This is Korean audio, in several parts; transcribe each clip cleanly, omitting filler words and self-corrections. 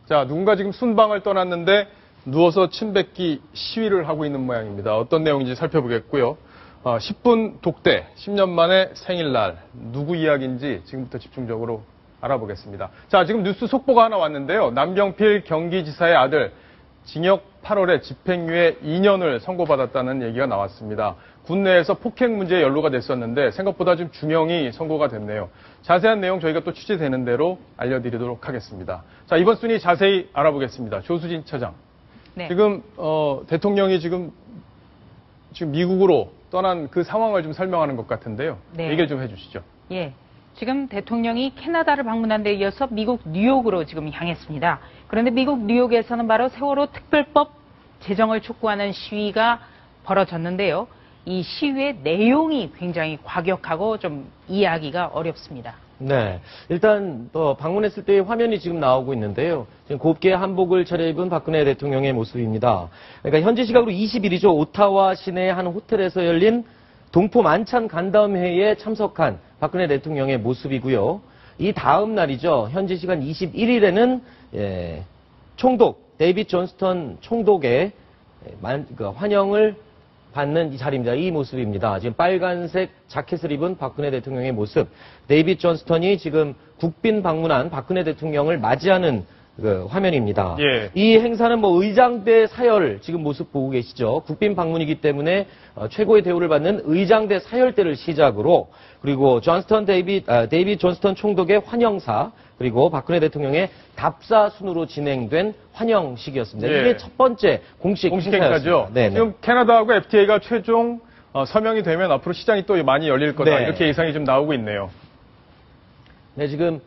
자, 누군가 지금 순방을 떠났는데 누워서 침 뱉기 시위를 하고 있는 모양입니다. 어떤 내용인지 살펴보겠고요. 10분 독대, 10년 만에 생일날, 누구 이야기인지 지금부터 집중적으로 알아보겠습니다. 자, 지금 뉴스 속보가 하나 왔는데요. 남경필 경기지사의 아들, 징역 8월에 집행유예 2년을 선고받았다는 얘기가 나왔습니다. 군내에서 폭행 문제에 연루가 됐었는데 생각보다 좀 중형이 선고가 됐네요. 자세한 내용 저희가 또 취재되는 대로 알려드리도록 하겠습니다. 자, 이번 순위 자세히 알아보겠습니다. 조수진 차장. 네. 지금 대통령이 지금 미국으로 떠난 그 상황을 좀 설명하는 것 같은데요. 네. 얘기를 좀 해주시죠. 예. 지금 대통령이 캐나다를 방문한 데 이어서 미국 뉴욕으로 지금 향했습니다. 그런데 미국 뉴욕에서는 바로 세월호 특별법 제정을 촉구하는 시위가 벌어졌는데요. 이 시위의 내용이 굉장히 과격하고 좀 이해하기가 어렵습니다. 네. 일단 방문했을 때의 화면이 지금 나오고 있는데요. 지금 곱게 한복을 차려입은 박근혜 대통령의 모습입니다. 그러니까 현지 시각으로 20일이죠. 오타와 시내의 한 호텔에서 열린 동포 만찬 간담회에 참석한 박근혜 대통령의 모습이고요. 이 다음 날이죠. 현지 시간 21일에는 총독 데이빗 존스턴 총독의 환영을 받는 이 자리입니다. 이 모습입니다. 지금 빨간색 자켓을 입은 박근혜 대통령의 모습. 데이빗 존스턴이 지금 국빈 방문한 박근혜 대통령을 맞이하는 그 화면입니다. 예. 이 행사는 의장대 사열 지금 모습 보고 계시죠. 국빈 방문이기 때문에 최고의 대우를 받는 의장대 사열대를 시작으로 그리고 데이빗 존스턴 총독의 환영사 그리고 박근혜 대통령의 답사 순으로 진행된 환영식이었습니다. 예. 이게 첫 번째 공식 행사죠. 지금 캐나다하고 FTA가 최종 서명이 되면 앞으로 시장이 또 많이 열릴 거다. 네. 이렇게 예상이 좀 나오고 있네요. 네, 지금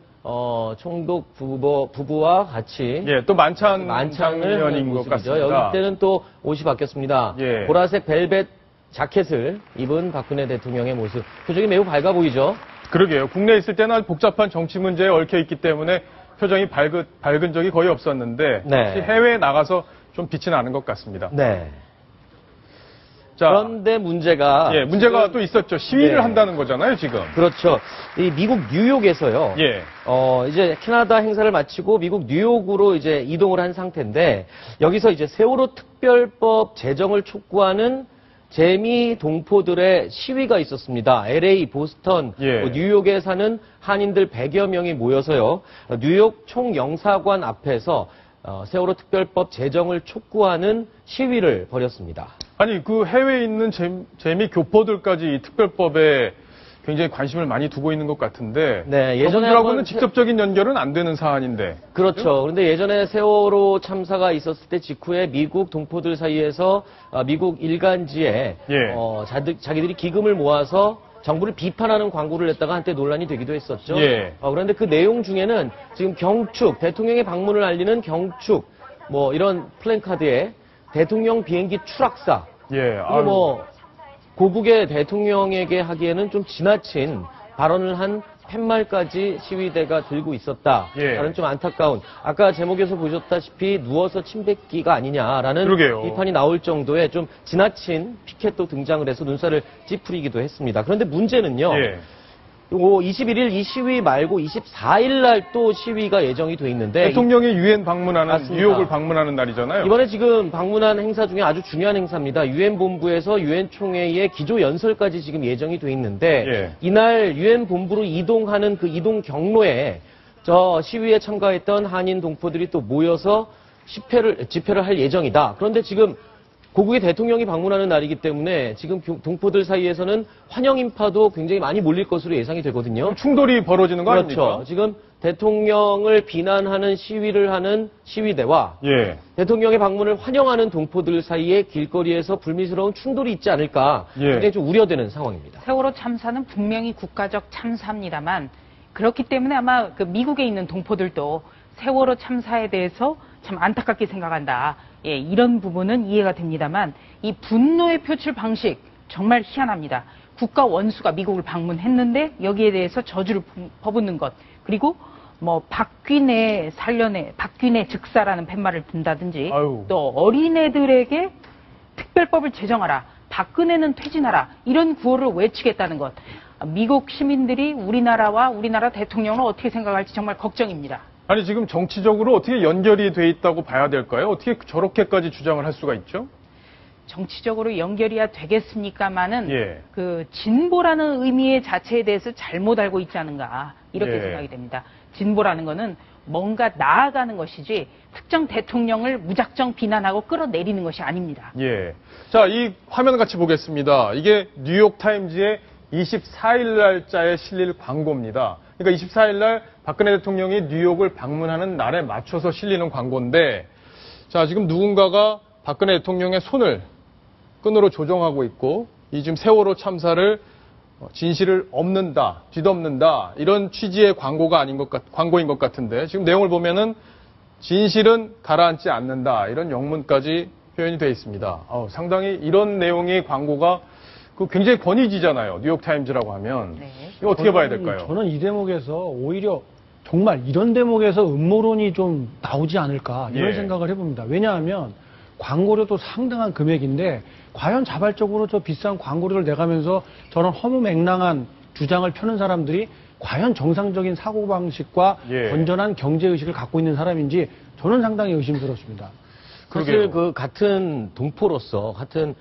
총독 부부와 같이 또 만찬 만찬을 장면인 하는 것 모습이죠. 같습니다. 여기 때는 또 옷이 바뀌었습니다. 예. 보라색 벨벳 자켓을 입은 박근혜 대통령의 모습. 표정이 매우 밝아 보이죠? 그러게요. 국내에 있을 때는 아주 복잡한 정치 문제에 얽혀 있기 때문에 표정이 밝은 적이 거의 없었는데 네. 해외에 나가서 좀 빛이 나는 것 같습니다. 네. 자, 그런데 문제가 문제가 또 있었죠. 시위를 네. 한다는 거잖아요, 지금. 그렇죠. 이 미국 뉴욕에서요. 예. 이제 캐나다 행사를 마치고 미국 뉴욕으로 이제 이동을 한 상태인데 여기서 이제 세월호 특별법 제정을 촉구하는 재미 동포들의 시위가 있었습니다. LA, 보스턴, 뉴욕에 사는 한인들 100여 명이 모여서요. 뉴욕 총영사관 앞에서 세월호 특별법 제정을 촉구하는 시위를 벌였습니다. 아니, 그 해외에 있는 재미 교포들까지 이 특별법에 굉장히 관심을 많이 두고 있는 것 같은데. 네, 예전에 저분들하고는 직접적인 연결은 안 되는 사안인데. 그렇죠. 그런데 예전에 세월호 참사가 있었을 때 직후에 미국 동포들 사이에서 미국 일간지에 자기들이 기금을 모아서 정부를 비판하는 광고를 냈다가 한때 논란이 되기도 했었죠. 그런데 그 내용 중에는 지금 경축, 대통령의 방문을 알리는 경축, 이런 플랜카드에 대통령 비행기 추락사. 이게 고국의 대통령에게 하기에는 좀 지나친 발언을 한 팻말까지 시위대가 들고 있었다. 라는 좀 안타까운, 아까 제목에서 보셨다시피 누워서 침 뱉기가 아니냐라는 비판이 나올 정도의 좀 지나친 피켓도 등장을 해서 눈살을 찌푸리기도 했습니다. 그런데 문제는요. 21일 이 시위 말고 24일 날 또 시위가 예정이 돼 있는데 대통령이 유엔 방문하는 맞습니다. 뉴욕을 방문하는 날이잖아요. 이번에 지금 방문한 행사 중에 아주 중요한 행사입니다. 유엔 본부에서 유엔 총회의 기조 연설까지 지금 예정이 돼 있는데 이날 유엔 본부로 이동하는 그 이동 경로에 저 시위에 참가했던 한인 동포들이 또 모여서 집회를 할 예정이다. 그런데 지금 고국의 대통령이 방문하는 날이기 때문에 지금 동포들 사이에서는 환영 인파도 굉장히 많이 몰릴 것으로 예상이 되거든요. 충돌이 벌어지는 거 아닙니까? 그렇죠. 지금 대통령을 비난하는 시위를 하는 시위대와 대통령의 방문을 환영하는 동포들 사이에 길거리에서 불미스러운 충돌이 있지 않을까 굉장히 좀 우려되는 상황입니다. 세월호 참사는 분명히 국가적 참사입니다만 그렇기 때문에 아마 그 미국에 있는 동포들도 세월호 참사에 대해서 참 안타깝게 생각한다. 이런 부분은 이해가 됩니다만 이 분노의 표출 방식 정말 희한합니다. 국가 원수가 미국을 방문했는데 여기에 대해서 저주를 퍼붓는 것 그리고 박귀내 살려내 박귀내 즉사라는 팻말을 든다든지 또 어린애들에게 특별법을 제정하라 박근혜는 퇴진하라 이런 구호를 외치겠다는 것 미국 시민들이 우리나라와 우리나라 대통령을 어떻게 생각할지 정말 걱정입니다. 아니 지금 정치적으로 어떻게 연결이 돼 있다고 봐야 될까요? 어떻게 저렇게까지 주장을 할 수가 있죠? 정치적으로 연결이야 되겠습니까마는 예. 그 진보라는 의미의 자체에 대해서 잘못 알고 있지 않은가 이렇게 예. 생각이 됩니다. 진보라는 거는 뭔가 나아가는 것이지 특정 대통령을 무작정 비난하고 끌어내리는 것이 아닙니다. 예. 자, 이 화면 같이 보겠습니다. 이게 뉴욕 타임즈의 24일 날짜에 실릴 광고입니다. 그러니까 24일 날 박근혜 대통령이 뉴욕을 방문하는 날에 맞춰서 실리는 광고인데, 자, 지금 누군가가 박근혜 대통령의 손을 끈으로 조정하고 있고, 이 지금 세월호 참사를 진실을 엎는다, 뒤덮는다, 이런 취지의 광고인 것 같은데, 지금 내용을 보면은 진실은 가라앉지 않는다, 이런 영문까지 표현이 되어 있습니다. 상당히 이런 내용의 광고가 굉장히 권위지잖아요. 뉴욕타임즈라고 하면. 네. 이거 어떻게 봐야 될까요? 저는 이 대목에서 오히려 정말 이런 대목에서 음모론이 좀 나오지 않을까 이런 예. 생각을 해봅니다. 왜냐하면 광고료도 상당한 금액인데 과연 자발적으로 저 비싼 광고료를 내가면서 저런 허무맹랑한 주장을 펴는 사람들이 과연 정상적인 사고방식과 예. 건전한 경제의식을 갖고 있는 사람인지 저는 상당히 의심스럽습니다. 사실 그러게요. 그 같은 동포로서 같은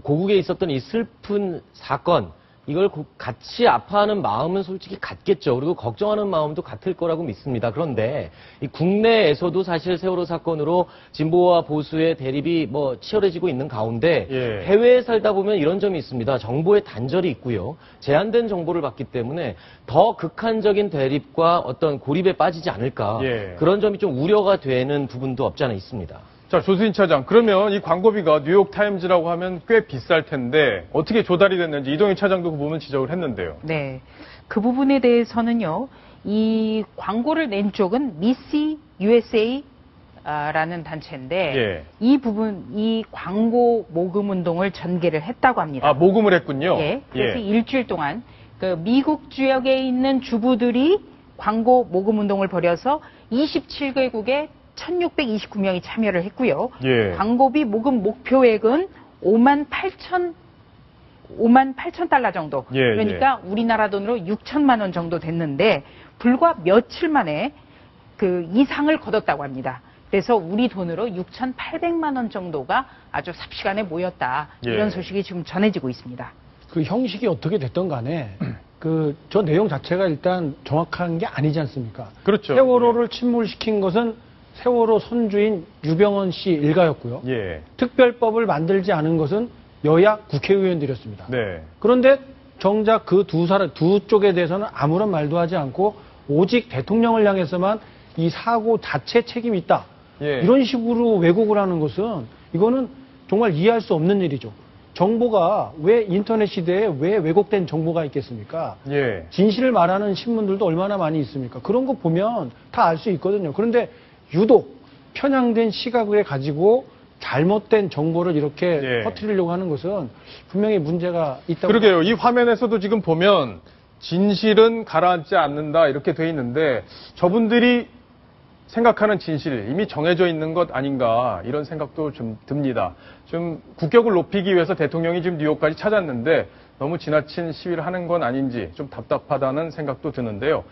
고국에 있었던 이 슬픈 사건, 이걸 같이 아파하는 마음은 솔직히 같겠죠. 그리고 걱정하는 마음도 같을 거라고 믿습니다. 그런데 이 국내에서도 사실 세월호 사건으로 진보와 보수의 대립이 치열해지고 있는 가운데 예. 해외에 살다 보면 이런 점이 있습니다. 정보의 단절이 있고요. 제한된 정보를 받기 때문에 더 극한적인 대립과 어떤 고립에 빠지지 않을까. 예. 그런 점이 좀 우려가 되는 부분도 없지 않아 있습니다. 자, 조수인 차장. 그러면 이 광고비가 뉴욕타임즈라고 하면 꽤 비쌀 텐데 어떻게 조달이 됐는지 이동희 차장도 그 부분 지적을 했는데요. 네. 그 부분에 대해서는요, 이 광고를 낸 쪽은 미시 USA 라는 단체인데 예. 이 광고 모금 운동을 전개를 했다고 합니다. 모금을 했군요. 예. 그래서 일주일 동안 그 미국 지역에 있는 주부들이 광고 모금 운동을 벌여서 27개국에 1629명이 참여를 했고요. 예. 광고비 모금 목표액은 5만 8천 달러 정도. 예, 그러니까 우리나라 돈으로 6천만 원 정도 됐는데 불과 며칠 만에 그 이상을 거뒀다고 합니다. 그래서 우리 돈으로 6,800만 원 정도가 아주 삽시간에 모였다. 예. 이런 소식이 지금 전해지고 있습니다. 그 형식이 어떻게 됐던 간에 저 내용 자체가 일단 정확한 게 아니지 않습니까? 그렇죠. 세월호를 침몰시킨 것은 세월호 선주인 유병헌 씨 일가였고요. 예. 특별법을 만들지 않은 것은 여야 국회의원들이었습니다. 네. 그런데 정작 그 두 쪽에 대해서는 아무런 말도 하지 않고 오직 대통령을 향해서만 이 사고 자체 책임이 있다. 예. 이런 식으로 왜곡을 하는 것은 이거는 정말 이해할 수 없는 일이죠. 정보가 왜 인터넷 시대에 왜 왜곡된 정보가 있겠습니까? 예. 진실을 말하는 신문들도 얼마나 많이 있습니까? 그런 거 보면 다 알 수 있거든요. 그런데 유독 편향된 시각을 가지고 잘못된 정보를 이렇게 예. 퍼뜨리려고 하는 것은 분명히 문제가 있다고. 그러게요. 이 화면에서도 지금 보면 진실은 가라앉지 않는다 이렇게 돼 있는데 저분들이 생각하는 진실 이미 정해져 있는 것 아닌가 이런 생각도 좀 듭니다. 좀 국격을 높이기 위해서 대통령이 지금 뉴욕까지 찾았는데 너무 지나친 시위를 하는 건 아닌지 좀 답답하다는 생각도 드는데요.